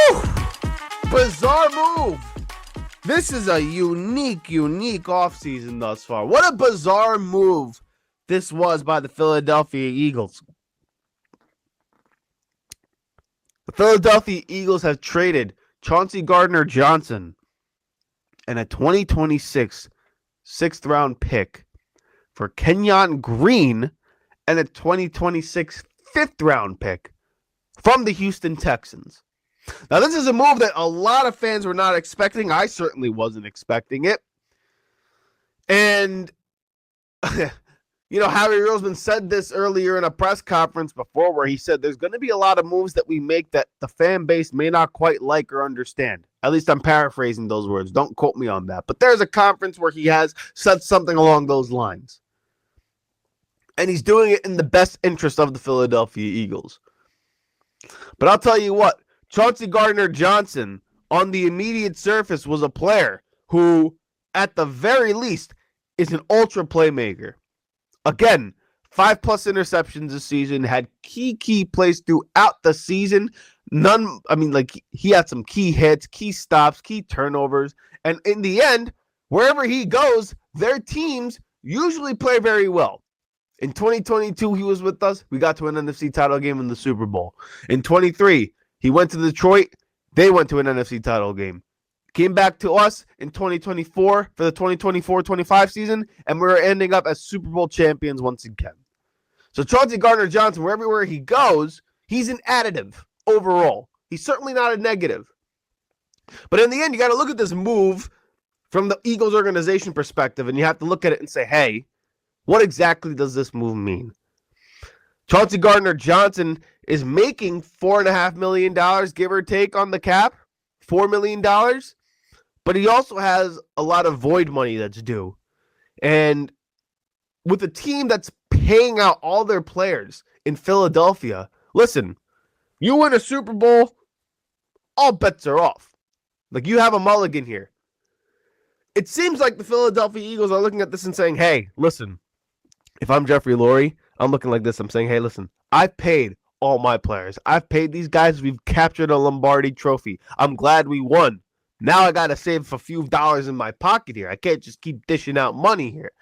Woo! Bizarre move. This is a unique offseason thus far. What a bizarre move this was by the Philadelphia Eagles. The Philadelphia Eagles have traded Chauncey Gardner Johnson and a 2026 sixth-round pick for Kenyon Green and a 2026 fifth-round pick from the Houston Texans. Now, this is a move that a lot of fans were not expecting. I certainly wasn't expecting it. And, Howie Roseman said this earlier in a press conference before where he said there's going to be a lot of moves that we make that the fan base may not quite like or understand. At least I'm paraphrasing those words. Don't quote me on that. But there's a conference where he has said something along those lines. And he's doing it in the best interest of the Philadelphia Eagles. But I'll tell you what, Chauncey Gardner Johnson on the immediate surface was a player who, at the very least, is an ultra playmaker. Again, 5+ interceptions this season, had key plays throughout the season. He had some key hits, key stops, key turnovers. And in the end, wherever he goes, their teams usually play very well. In 2022, he was with us. We got to an NFC title game in the Super Bowl. In 23, he went to Detroit. They went to an NFC title game. Came back to us in 2024 for the 2024-25 season, and we're ending up as Super Bowl champions once again. So Chauncey Gardner Johnson, everywhere he goes, he's an additive overall. He's certainly not a negative. But in the end, you got to look at this move from the Eagles organization perspective, and you have to look at it and say, hey, what exactly does this move mean? Chauncey Gardner Johnson is making $4.5 million, give or take, on the cap. $4 million. But he also has a lot of void money that's due. And with a team that's paying out all their players in Philadelphia, listen, you win a Super Bowl, all bets are off. Like, you have a mulligan here. It seems like the Philadelphia Eagles are looking at this and saying, hey, listen, if I'm Jeffrey Lurie, I'm looking like this. I'm saying, hey, listen, I've paid all my players. I've paid these guys. We've captured a Lombardi trophy. I'm glad we won. Now I got to save a few dollars in my pocket here. I can't just keep dishing out money here.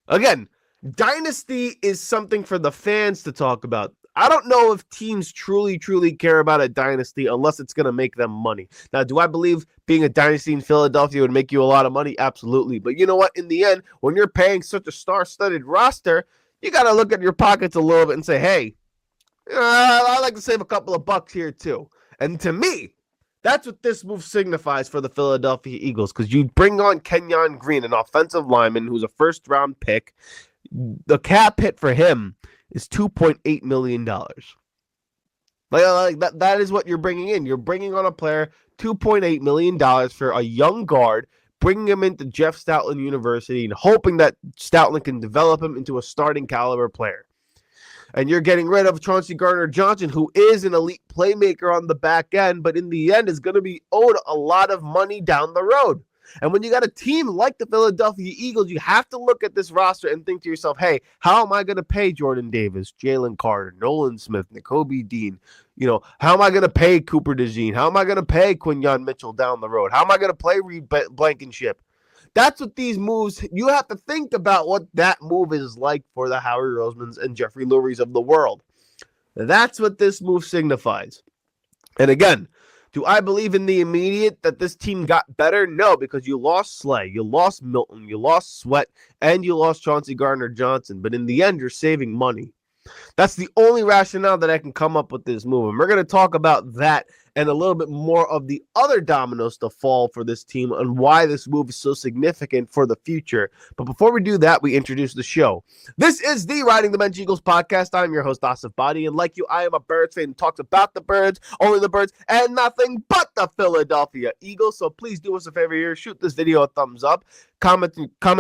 Again, dynasty is something for the fans to talk about. I don't know if teams truly care about a dynasty unless it's going to make them money. Now, do I believe being a dynasty in Philadelphia would make you a lot of money? Absolutely. But you know what? In the end, when you're paying such a star-studded roster, you got to look at your pockets a little bit and say, hey, I like to save a couple of bucks here too. And to me, that's what this move signifies for the Philadelphia Eagles, because you bring on Kenyon Green, an offensive lineman who's a first-round pick. The cap hit for him is $2.8 million. Like that is what you're bringing in. You're bringing on a player, $2.8 million for a young guard, bringing him into Jeff Stoutland University and hoping that Stoutland can develop him into a starting caliber player. And you're getting rid of Chauncey Gardner Johnson, who is an elite playmaker on the back end, but in the end is going to be owed a lot of money down the road. And when you got a team like the Philadelphia Eagles, you have to look at this roster and think to yourself, hey, how am I going to pay Jordan Davis, Jalen Carter, Nolan Smith, Nakobe Dean? How am I going to pay Cooper DeJean? How am I going to pay Quinyon Mitchell down the road? How am I going to play Reed Blankenship? That's what these moves, you have to think about what that move is like for the Howie Rosemans and Jeffrey Lurie's of the world. That's what this move signifies. And again, do I believe in the immediate that this team got better? No, because you lost Slay, you lost Milton, you lost Sweat, and you lost Chauncey Gardner Johnson. But in the end, you're saving money. That's the only rationale that I can come up with this move. And we're going to talk about that and a little bit more of the other dominoes to fall for this team and why this move is so significant for the future. But before we do that, we introduce the show. This is the Riding the Bench Eagles podcast. I'm your host, Asif Badi, and like you, I am a Birds fan who talks about the Birds, only the Birds, and nothing but the Philadelphia Eagles. So please do us a favor here. Shoot this video a thumbs up. Comment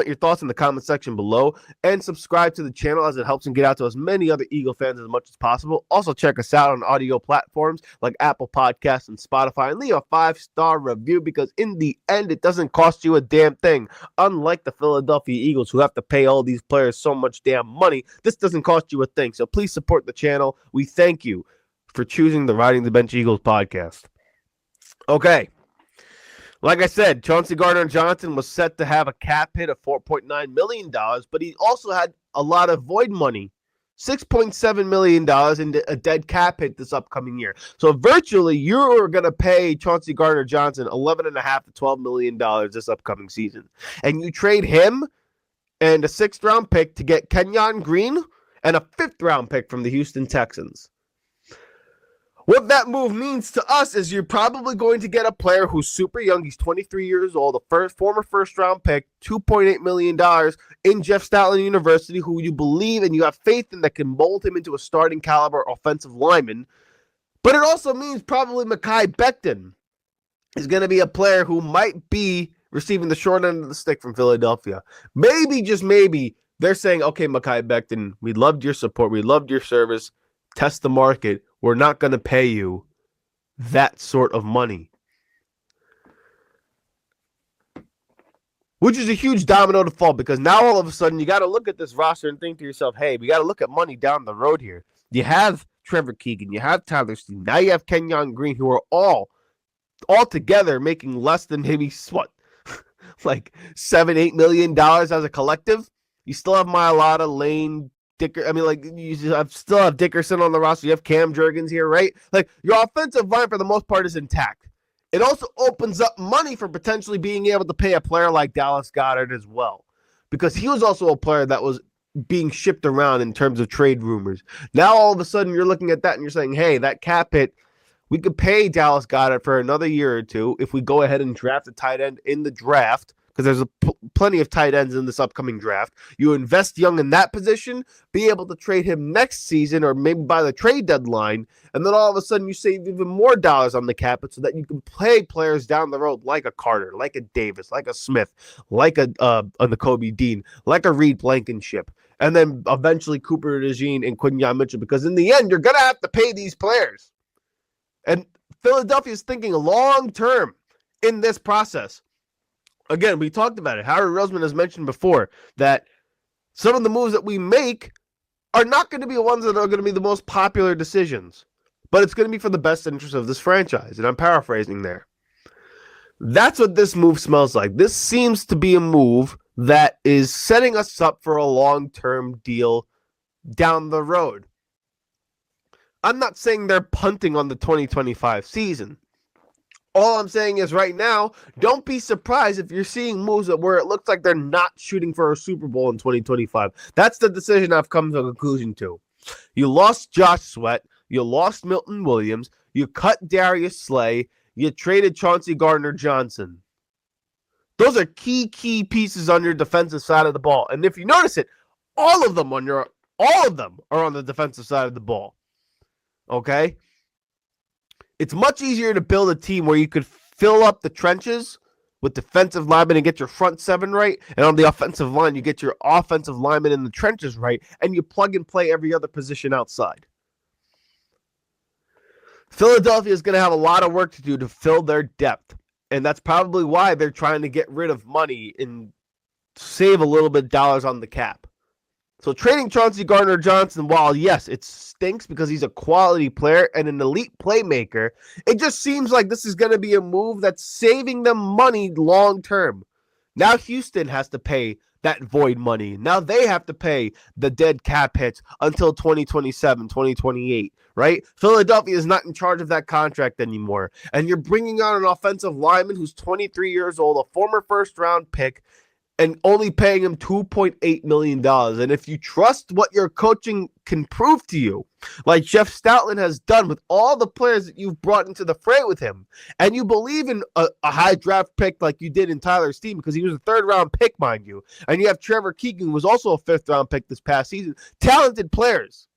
your thoughts in the comment section below, and subscribe to the channel as it helps and get out to as many other Eagle fans as much as possible. Also, check us out on audio platforms like Apple Podcasts and Spotify, and leave a 5-star review, because in the end, it doesn't cost you a damn thing. Unlike the Philadelphia Eagles, who have to pay all these players so much damn money, this doesn't cost you a thing. So please support the channel. We thank you for choosing the Riding the Bench Eagles podcast. Okay. Like I said, Chauncey Gardner Johnson was set to have a cap hit of $4.9 million, but he also had a lot of void money. $6.7 million in a dead cap hit this upcoming year. So virtually, you're going to pay Chauncey Gardner Johnson $11.5 to $12 million this upcoming season. And you trade him and a 6th-round pick to get Kenyon Green and a 5th-round pick from the Houston Texans. What that move means to us is you're probably going to get a player who's super young. He's 23 years old, a former first-round pick, $2.8 million in Jeff Stoutland University, who you believe and you have faith in that can mold him into a starting caliber offensive lineman. But it also means probably Mekhi Becton is going to be a player who might be receiving the short end of the stick from Philadelphia. Maybe, just maybe, they're saying, okay, Mekhi Becton, we loved your support. We loved your service. Test the market. We're not going to pay you that sort of money. Which is a huge domino to fall, because now all of a sudden you got to look at this roster and think to yourself, hey, we got to look at money down the road here. You have Trevor Keegan, you have Tyler Steen, now you have Kenyon Green, who are all together making less than maybe what, like $7-8 million as a collective. You still have Mailata, Lane, Dicker. I mean, like, you still have Dickerson on the roster. You have Cam Jurgens here, right? Like, your offensive line for the most part is intact. It also opens up money for potentially being able to pay a player like Dallas Goedert as well, because he was also a player that was being shipped around in terms of trade rumors. Now all of a sudden you're looking at that and you're saying, hey, that cap hit, we could pay Dallas Goedert for another year or two if we go ahead and draft a tight end in the draft, because there's plenty of tight ends in this upcoming draft. You invest young in that position, be able to trade him next season or maybe by the trade deadline, and then all of a sudden you save even more dollars on the cap so that you can play players down the road like a Carter, like a Davis, like a Smith, like a Nakobe Dean, like a Reed Blankenship, and then eventually Cooper DeJean and Quinyon Mitchell, because in the end, you're going to have to pay these players. And Philadelphia is thinking long-term in this process. Again, we talked about it. Howie Roseman has mentioned before that some of the moves that we make are not going to be the ones that are going to be the most popular decisions, but it's going to be for the best interest of this franchise. And I'm paraphrasing there. That's what this move smells like. This seems to be a move that is setting us up for a long-term deal down the road. I'm not saying they're punting on the 2025 season. All I'm saying is right now, don't be surprised if you're seeing moves where it looks like they're not shooting for a Super Bowl in 2025. That's the decision I've come to a conclusion to. You lost Josh Sweat. You lost Milton Williams. You cut Darius Slay. You traded Chauncey Gardner Johnson. Those are key pieces on your defensive side of the ball. And if you notice it, all of them are on the defensive side of the ball. Okay? It's much easier to build a team where you could fill up the trenches with defensive linemen and get your front seven right. And on the offensive line, you get your offensive linemen in the trenches right. And you plug and play every other position outside. Philadelphia is going to have a lot of work to do to fill their depth. And that's probably why they're trying to get rid of money and save a little bit of dollars on the cap. So trading Chauncey Gardner Johnson, while yes, it stinks because he's a quality player and an elite playmaker, it just seems like this is going to be a move that's saving them money long term. Now Houston has to pay that void money. Now they have to pay the dead cap hits until 2027, 2028, right? Philadelphia is not in charge of that contract anymore. And you're bringing on an offensive lineman who's 23 years old, a former first-round pick, and only paying him $2.8 million. And if you trust what your coaching can prove to you, like Jeff Stoutland has done with all the players that you've brought into the fray with him, and you believe in a high draft pick like you did in Tyler Steen, because he was a third-round pick, mind you, and you have Trevor Keegan, who was also a fifth-round pick this past season, talented players.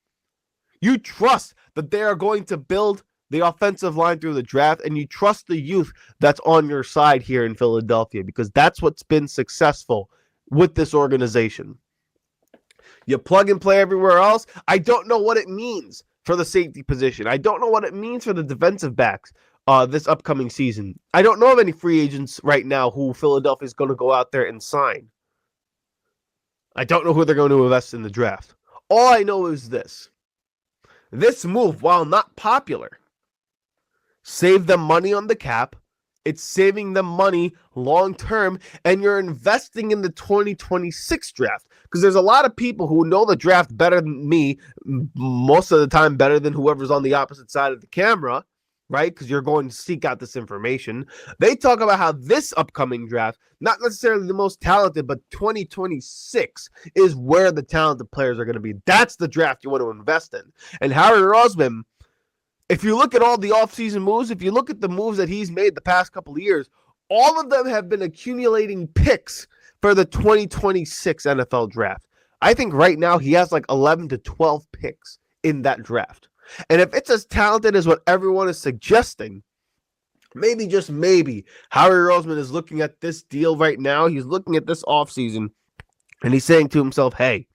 You trust that they are going to build the offensive line through the draft, and you trust the youth that's on your side here in Philadelphia, because that's what's been successful with this organization. You plug and play everywhere else. I don't know what it means for the safety position. I don't know what it means for the defensive backs this upcoming season. I don't know of any free agents right now who Philadelphia is going to go out there and sign. I don't know who they're going to invest in the draft. All I know is this. This move, while not popular, saved them money on the cap, It's saving them money long term, and you're investing in the 2026 draft. Because there's a lot of people who know the draft better than me, most of the time better than whoever's on the opposite side of the camera, right? Because you're going to seek out this information. They talk about how this upcoming draft, not necessarily the most talented, but 2026 is where the talented players are going to be. That's the draft you want to invest in. And Howie Roseman, if you look at all the offseason moves, if you look at the moves that he's made the past couple of years, all of them have been accumulating picks for the 2026 NFL draft. I think right now he has like 11 to 12 picks in that draft. And if it's as talented as what everyone is suggesting, maybe, just maybe, Howie Roseman is looking at this deal right now. He's looking at this offseason, and he's saying to himself, hey,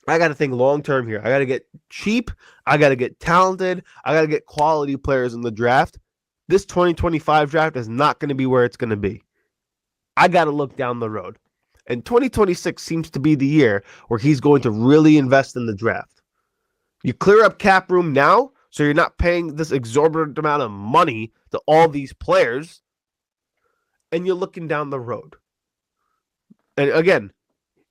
I got to think long-term here. I got to get cheap. I got to get talented. I got to get quality players in the draft. This 2025 draft is not going to be where it's going to be. I got to look down the road. And 2026 seems to be the year where he's going to really invest in the draft. You clear up cap room now, so you're not paying this exorbitant amount of money to all these players, and you're looking down the road. And again,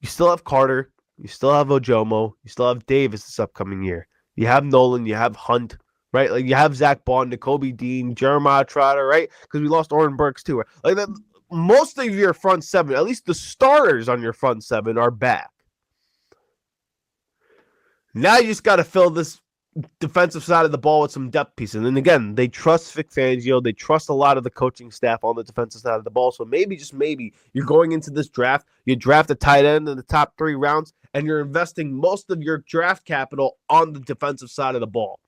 you still have Carter, you still have Ojomo, you still have Davis this upcoming year. You have Nolan, you have Hunt, right? Like you have Zach Bond, Nakobe Dean, Jeremiah Trotter, right? Because we lost Oren Burks too. Like that, most of your front seven, at least the starters on your front seven, are back. Now you just got to fill this defensive side of the ball with some depth pieces. And again, they trust Vic Fangio. They trust a lot of the coaching staff on the defensive side of the ball. So maybe, just maybe, you're going into this draft, you draft a tight end in the top 3 rounds, and you're investing most of your draft capital on the defensive side of the ball,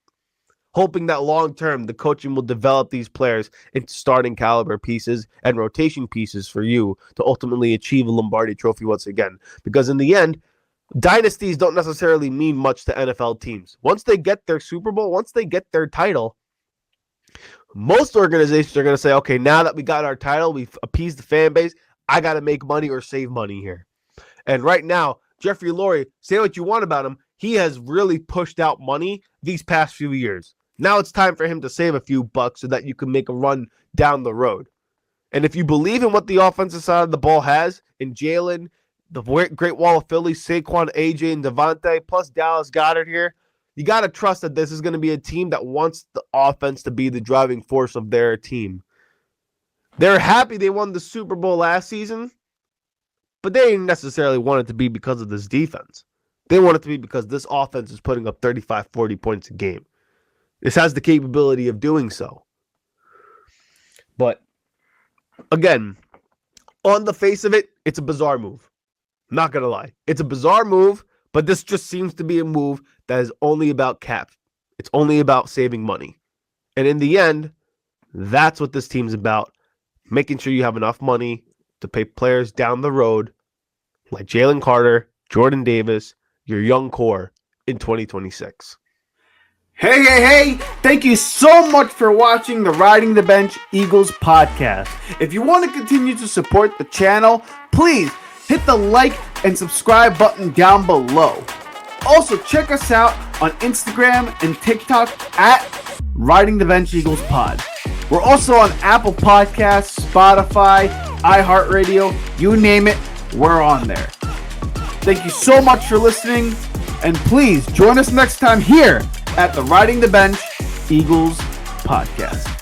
hoping that long-term the coaching will develop these players into starting caliber pieces and rotation pieces for you to ultimately achieve a Lombardi Trophy once again. Because in the end, dynasties don't necessarily mean much to NFL teams. Once they get their Super Bowl, once they get their title, most organizations are going to say, okay, now that we got our title, we've appeased the fan base, I got to make money or save money here. And right now, Jeffrey Lurie, say what you want about him, he has really pushed out money these past few years. Now it's time for him to save a few bucks so that you can make a run down the road. And if you believe in what the offensive side of the ball has in Jalen, the Great Wall of Philly, Saquon, AJ, and Devontae, plus Dallas Goedert here, you got to trust that this is going to be a team that wants the offense to be the driving force of their team. They're happy they won the Super Bowl last season, but they didn't necessarily want it to be because of this defense. They want it to be because this offense is putting up 35, 40 points a game. This has the capability of doing so. But, again, on the face of it, it's a bizarre move. Not going to lie. It's a bizarre move, but this just seems to be a move that is only about cap. It's only about saving money. And in the end, that's what this team's about. Making sure you have enough money to pay players down the road like Jalen Carter, Jordan Davis, your young core in 2026. Hey! Thank you so much for watching the Riding the Bench Eagles podcast. If you want to continue to support the channel, please hit the like and subscribe button down below. Also, check us out on Instagram and TikTok at Riding the Bench Eagles Pod. We're also on Apple Podcasts, Spotify, iHeartRadio, you name it, we're on there. Thank you so much for listening, and please join us next time here at the Riding the Bench Eagles podcast.